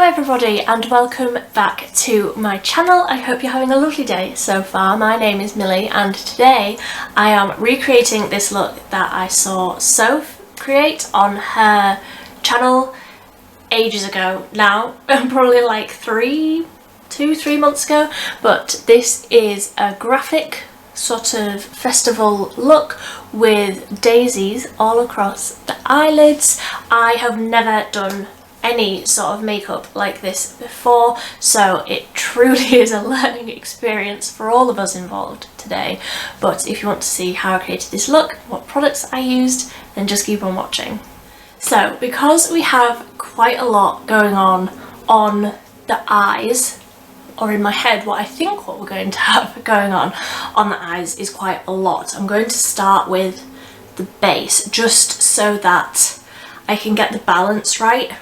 everybody and welcome back to my channel. I hope you're having a lovely day so far. My name is Millie and today I am recreating this look that I saw Soph create on her channel ages ago now, probably like 3 months ago, but this is a graphic sort of festival look with daisies all across the eyelids. I have never done any sort of makeup like this before, so it truly is a learning experience for all of us involved today. But if you want to see how I created this look, what products I used, then just keep on watching. So because we have quite a lot going on the eyes, or in my head what I think what we're going to have going on the eyes is quite a lot, I'm going to start with the base just so that I can get the balance right,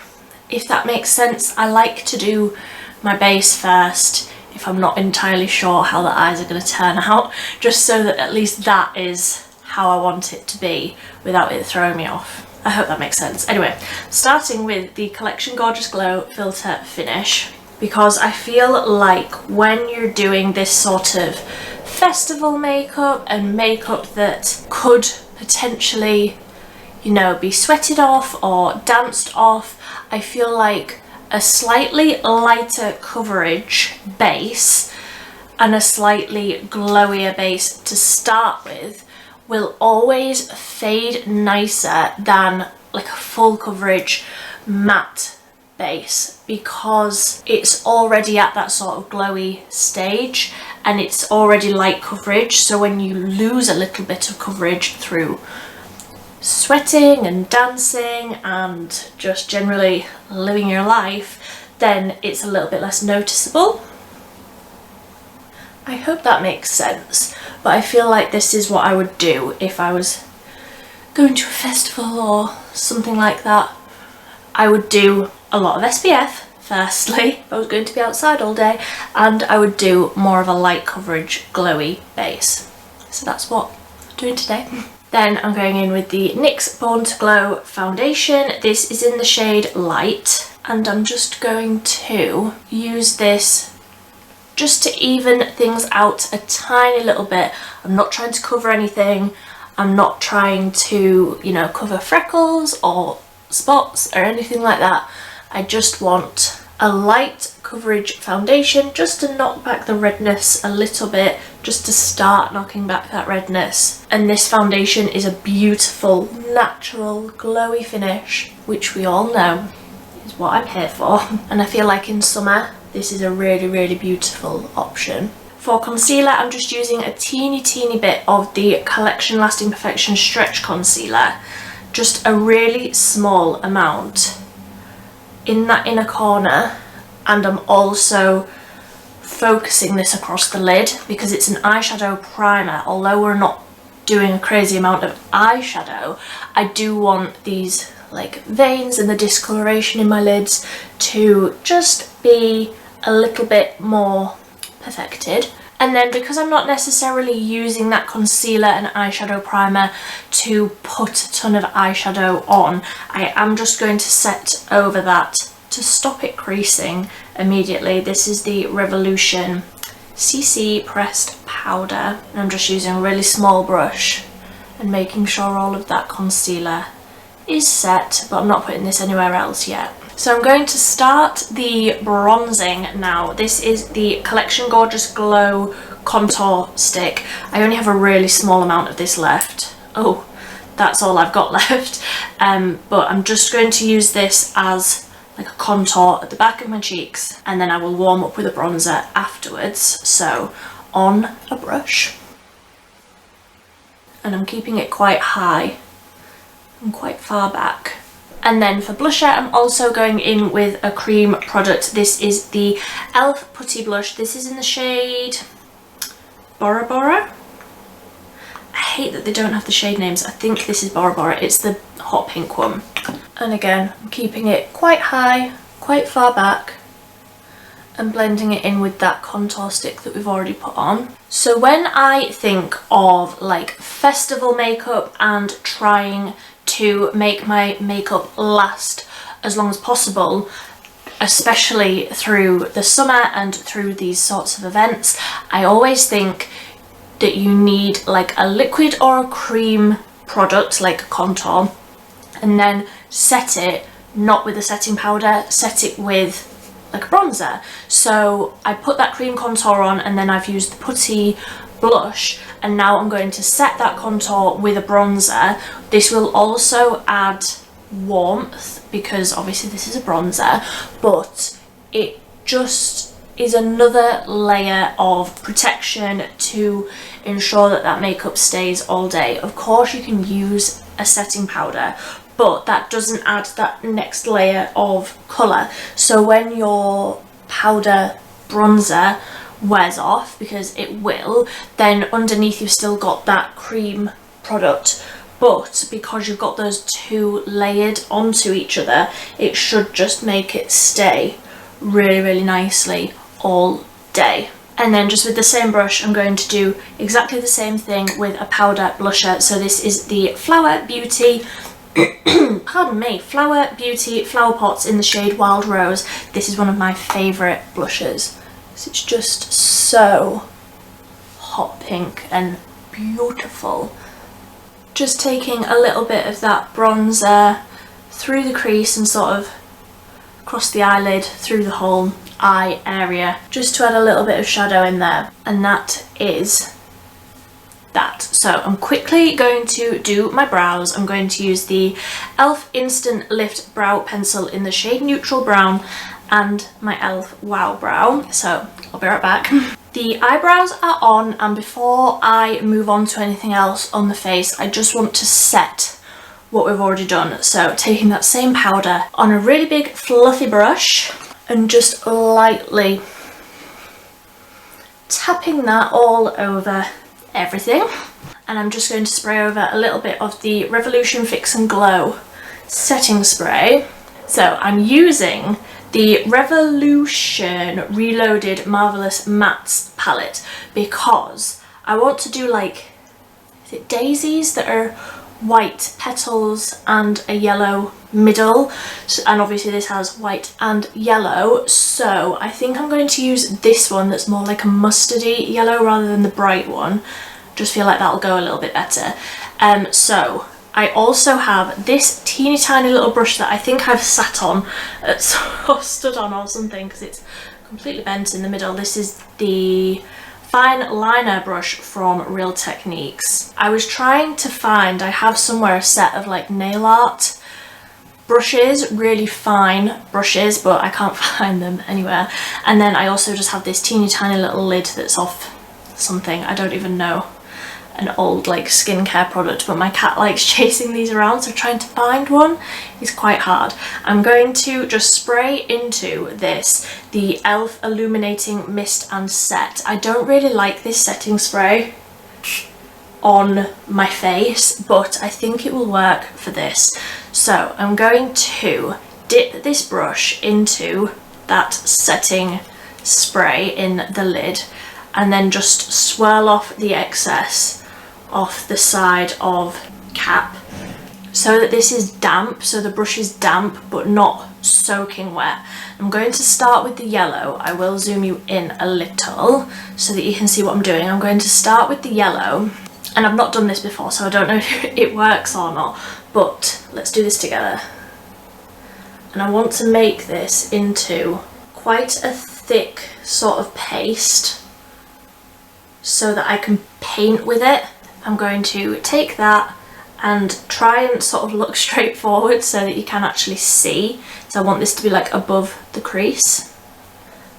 if that makes sense. I like to do my base first if I'm not entirely sure how the eyes are going to turn out, just so that at least that is how I want it to be without it throwing me off. I hope that makes sense. Anyway, starting with the Collection Gorgeous Glow Filter Finish, because I feel like when you're doing this sort of festival makeup and makeup that could potentially, you know, be sweated off or danced off, I feel like a slightly lighter coverage base and a slightly glowier base to start with will always fade nicer than like a full coverage matte base, because it's already at that sort of glowy stage and it's already light coverage. So when you lose a little bit of coverage through sweating and dancing and just generally living your life, then it's a little bit less noticeable. I hope that makes sense, but I feel like this is what I would do if I was going to a festival or something like that. I would do a lot of SPF firstly if I was going to be outside all day, and I would do more of a light coverage glowy base. So that's what I'm doing today. Then I'm going in with the NYX Born to Glow foundation. This is in the shade Light, and I'm just going to use this just to even things out a tiny little bit. I'm not trying to cover anything. I'm not trying to, you know, cover freckles or spots or anything like that. I just want a light coverage foundation just to knock back the redness a little bit, just to start knocking back that redness. And this foundation is a beautiful, natural, glowy finish, which we all know is what I'm here for. And I feel like in summer, this is a really, really beautiful option. For concealer, I'm just using a teeny bit of the Collection Lasting Perfection Stretch Concealer, just a really small amount in that inner corner, and I'm also focusing this across the lid because it's an eyeshadow primer. Although we're not doing a crazy amount of eyeshadow, I do want these like veins and the discoloration in my lids to just be a little bit more perfected. And then because I'm not necessarily using that concealer and eyeshadow primer to put a ton of eyeshadow on, I am just going to set over that to stop it creasing immediately. This is the Revolution CC Pressed Powder, and I'm just using a really small brush and making sure all of that concealer is set, but I'm not putting this anywhere else yet. So I'm going to start the bronzing now. This is the Collection Gorgeous Glow Contour Stick. I only have a really small amount of this left. Oh, that's all I've got left. But I'm just going to use this as like a contour at the back of my cheeks, and then I will warm up with a bronzer afterwards. So on a brush, and I'm keeping it quite high and quite far back. And then for blusher, I'm also going in with a cream product. This is the e.l.f. Putty Blush. This is in the shade Bora Bora. I hate that they don't have the shade names. I think this is Bora Bora. It's the hot pink one. And again, I'm keeping it quite high, quite far back, and blending it in with that contour stick that we've already put on. So when I think of like festival makeup and trying to make my makeup last as long as possible, especially through the summer and through these sorts of events, I always think that you need like a liquid or a cream product, like a contour, and then set it not with a setting powder, set it with like a bronzer. So I put that cream contour on, and then I've used the putty blush, and now I'm going to set that contour with a bronzer. This will also add warmth because obviously this is a bronzer, but it just is another layer of protection to ensure that that makeup stays all day. Of course you can use a setting powder, but that doesn't add that next layer of colour. So when your powder bronzer wears off, because it will, then underneath you've still got that cream product, but because you've got those two layered onto each other, it should just make it stay really, really nicely all day. And then just with the same brush, I'm going to do exactly the same thing with a powder blusher. So this is the Flower Beauty pardon me, Flower Beauty Flower Pots in the shade Wild Rose. This is one of my favourite blushes. It's just so hot pink and beautiful. Just taking a little bit of that bronzer through the crease and sort of across the eyelid, through the whole eye area, just to add a little bit of shadow in there. And that is that. So I'm quickly going to do my brows. I'm going to use the e.l.f. Instant Lift Brow Pencil in the shade Neutral Brown and my e.l.f. Wow Brow. So I'll be right back. The eyebrows are on, and before I move on to anything else on the face, I just want to set what we've already done. So taking that same powder on a really big fluffy brush and just lightly tapping that all over everything. And I'm just going to spray over a little bit of the Revolution Fix and Glow setting spray. So I'm using the Revolution Reloaded Marvelous Mattes palette because I want to do like, is it daisies that are white petals and a yellow middle, and obviously this has white and yellow, so I think I'm going to use this one that's more like a mustardy yellow rather than the bright one. Just feel like that'll go a little bit better. So I also have this teeny tiny little brush that I think I've sat on or stood on or something because it's completely bent in the middle. This is the fine liner brush from Real Techniques. I was trying to find, I have somewhere a set of like nail art brushes, really fine brushes, but I can't find them anywhere. And then I also just have this teeny tiny little lid that's off something, I don't even know, an old like skincare product, but my cat likes chasing these around, so trying to find one is quite hard. I'm going to just spray into this the e.l.f. Illuminating Mist and Set. I don't really like this setting spray on my face, but I think it will work for this. So I'm going to dip this brush into that setting spray in the lid and then just swirl off the excess off the side of cap so that this is damp, so the brush is damp but not soaking wet. I'm going to start with the yellow. I will zoom you in a little so that you can see what I'm doing. I'm going to start with the yellow, and I've not done this before so I don't know if it works or not, but let's do this together. And I want to make this into quite a thick sort of paste so that I can paint with it. I'm going to take that and try and sort of look straight forward so that you can actually see. So I want this to be like above the crease.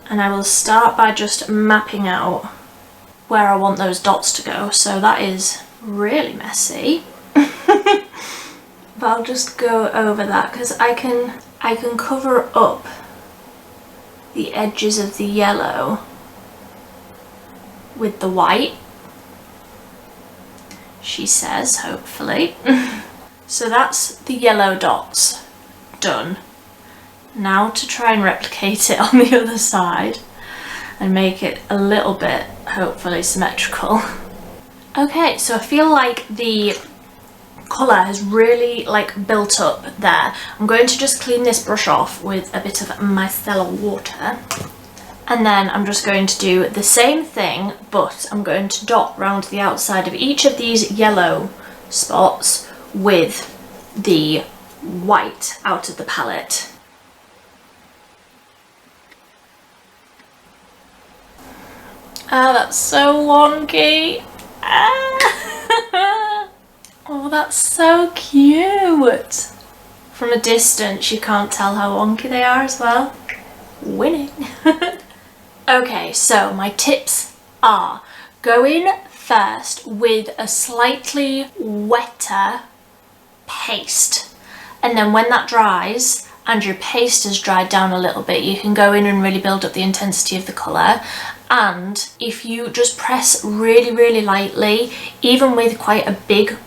And I will start by just mapping out where I want those dots to go. So that is really messy. But I'll just go over that because I can cover up the edges of the yellow with the white, she says, hopefully. So that's the yellow dots done. Now to try and replicate it on the other side and make it a little bit, hopefully, symmetrical. Okay, so I feel like the colour has really like built up there. I'm going to just clean this brush off with a bit of micellar water. And then I'm just going to do the same thing, but I'm going to dot around the outside of each of these yellow spots with the white out of the palette. Ah, that's so wonky. Ah. Oh, that's so cute. From a distance, you can't tell how wonky they are as well. Winning. Okay, so my tips are: go in first with a slightly wetter paste, and then when that dries and your paste has dried down a little bit, you can go in and really build up the intensity of the colour. And if you just press really lightly, even with quite a big,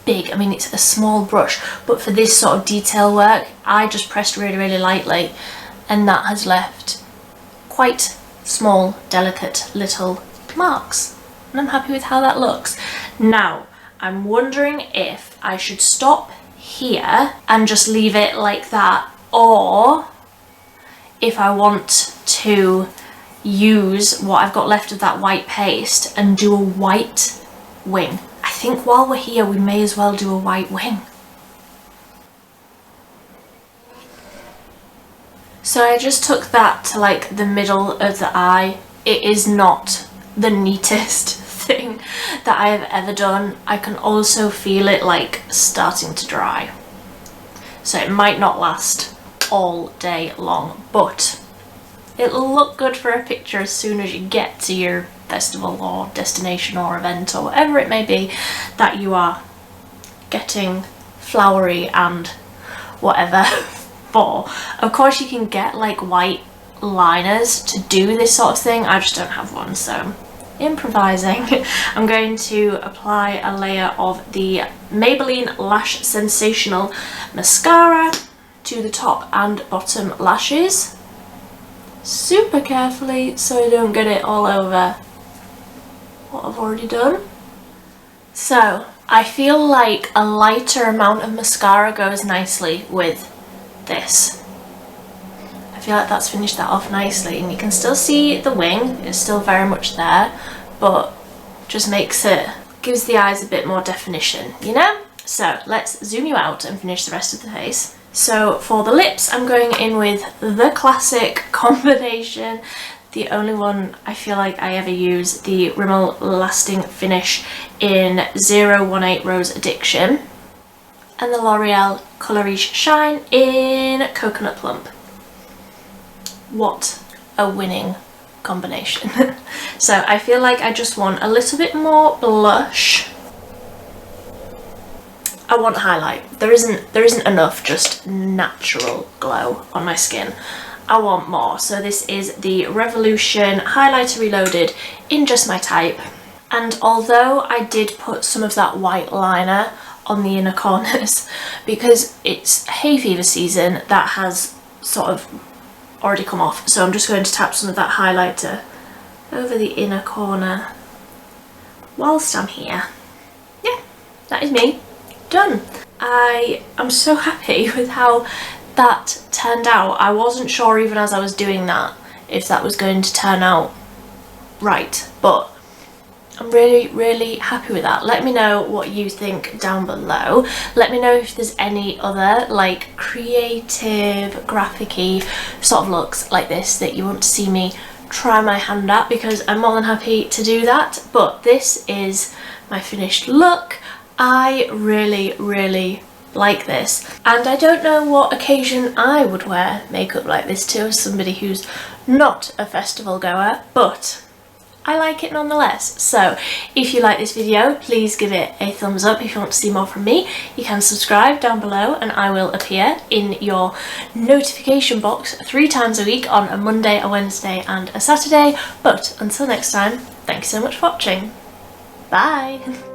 I mean it's a small brush, but for this sort of detail work, I just pressed really lightly, and that has left quite small, delicate little marks, and I'm happy with how that looks. Now, I'm wondering if I should stop here and just leave it like that, or if I want to use what I've got left of that white paste and do a white wing. I think while we're here, we may as well do a white wing. So I just took that to like the middle of the eye. It is not the neatest thing that I have ever done. I can also feel it like starting to dry. So it might not last all day long, but it'll look good for a picture as soon as you get to your festival or destination or event or whatever it may be that you are getting flowery and whatever for. Of course you can get like white liners to do this sort of thing. I just don't have one, so improvising. I'm going to apply a layer of the Maybelline Lash Sensational mascara to the top and bottom lashes, super carefully so I don't get it all over what I've already done. So I feel like a lighter amount of mascara goes nicely with this. I feel like that's finished that off nicely, and you can still see the wing, it's still very much there, but just makes it, gives the eyes a bit more definition, you know? So let's zoom you out and finish the rest of the face. So for the lips, I'm going in with the classic combination, the only one I feel like I ever use, the Rimmel Lasting Finish in 018 Rose Addiction, and the L'Oreal Colour Riche Shine in Coconut Plump. What a winning combination. So I feel like I just want a little bit more blush. I want highlight. There isn't enough just natural glow on my skin. I want more. So this is the Revolution Highlighter Reloaded in Just My Type. And although I did put some of that white liner on the inner corners, because it's hay fever season, that has sort of already come off. So I'm just going to tap some of that highlighter over the inner corner whilst I'm here. Yeah, that is me. Done. I am so happy with how that turned out. I wasn't sure even as I was doing that if that was going to turn out right, but I'm really happy with that. Let me know what you think down below. Let me know if there's any other like creative, graphic-y sort of looks like this that you want to see me try my hand at, because I'm more than happy to do that. But this is my finished look. I really like this, and I don't know what occasion I would wear makeup like this to as somebody who's not a festival goer, but I like it nonetheless. So if you like this video, please give it a thumbs up. If you want to see more from me, you can subscribe down below and I will appear in your notification box 3 times a week on a Monday, a Wednesday and a Saturday. But until next time, thank you so much for watching. Bye!